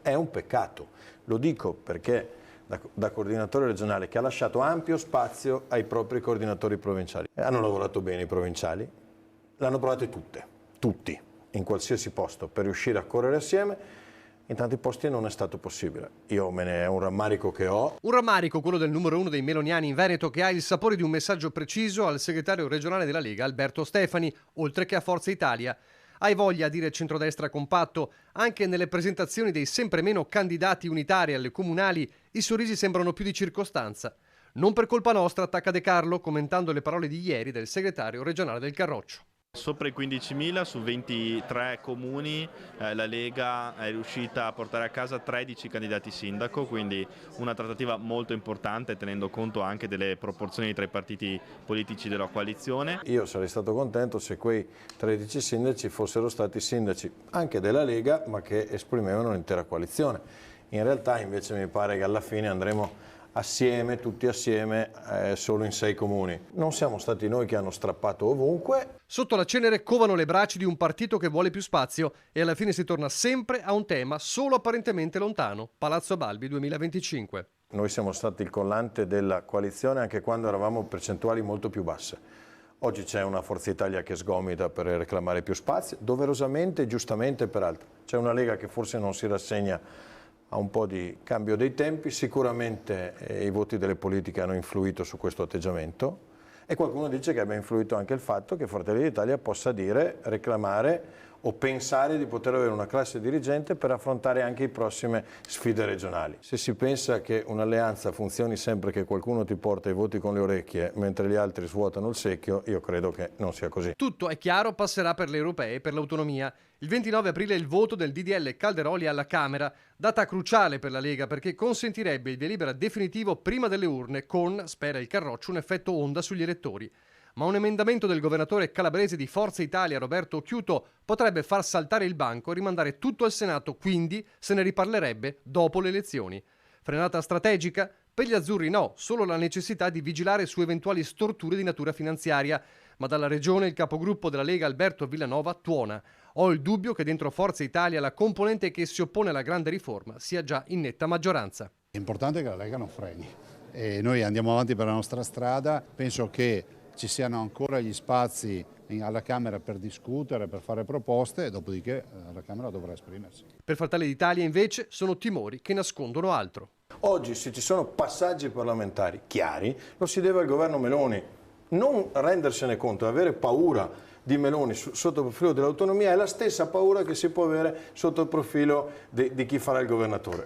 È un peccato, lo dico perché da coordinatore regionale che ha lasciato ampio spazio ai propri coordinatori provinciali. Hanno lavorato bene i provinciali, l'hanno provate tutti, in qualsiasi posto, per riuscire a correre assieme. In tanti posti non è stato possibile. Io me ne è un rammarico che ho. Un rammarico, quello del numero 1 dei meloniani in Veneto, che ha il sapore di un messaggio preciso al segretario regionale della Lega, Alberto Stefani, oltre che a Forza Italia. Hai voglia a dire centrodestra compatto? Anche nelle presentazioni dei sempre meno candidati unitari alle comunali, i sorrisi sembrano più di circostanza. Non per colpa nostra, attacca De Carlo, commentando le parole di ieri del segretario regionale del Carroccio. Sopra i 15.000 su 23 comuni la Lega è riuscita a portare a casa 13 candidati sindaco, quindi una trattativa molto importante tenendo conto anche delle proporzioni tra i partiti politici della coalizione. Io sarei stato contento se quei 13 sindaci fossero stati sindaci anche della Lega, ma che esprimevano l'intera coalizione. In realtà invece mi pare che alla fine andremo assieme, tutti assieme, solo in 6 comuni. Non siamo stati noi che hanno strappato ovunque. Sotto la cenere covano le braci di un partito che vuole più spazio e alla fine si torna sempre a un tema solo apparentemente lontano, Palazzo Balbi 2025. Noi siamo stati il collante della coalizione anche quando eravamo percentuali molto più basse. Oggi c'è una Forza Italia che sgomita per reclamare più spazio, doverosamente e giustamente peraltro. C'è una Lega che forse non si rassegna a un po' di cambio dei tempi, sicuramente i voti delle politiche hanno influito su questo atteggiamento e qualcuno dice che abbia influito anche il fatto che Fratelli d'Italia possa dire, reclamare o pensare di poter avere una classe dirigente per affrontare anche le prossime sfide regionali. Se si pensa che un'alleanza funzioni sempre che qualcuno ti porta i voti con le orecchie mentre gli altri svuotano il secchio, io credo che non sia così. Tutto è chiaro, passerà per le europee e per l'autonomia. Il 29 aprile è il voto del DDL Calderoli alla Camera, data cruciale per la Lega perché consentirebbe il via libera definitivo prima delle urne con, spera il Carroccio, un effetto onda sugli elettori. Ma un emendamento del governatore calabrese di Forza Italia, Roberto Occhiuto, potrebbe far saltare il banco e rimandare tutto al Senato, quindi se ne riparlerebbe dopo le elezioni. Frenata strategica? Per gli azzurri no, solo la necessità di vigilare su eventuali storture di natura finanziaria. Ma dalla regione il capogruppo della Lega Alberto Villanova tuona. Ho il dubbio che dentro Forza Italia la componente che si oppone alla grande riforma sia già in netta maggioranza. È importante che la Lega non freni e noi andiamo avanti per la nostra strada. Penso che ci siano ancora gli spazi alla Camera per discutere, per fare proposte e dopodiché la Camera dovrà esprimersi. Per Fratelli d'Italia invece sono timori che nascondono altro. Oggi se ci sono passaggi parlamentari chiari lo si deve al governo Meloni. Non rendersene conto, avere paura di Meloni sotto il profilo dell'autonomia è la stessa paura che si può avere sotto il profilo di chi farà il governatore.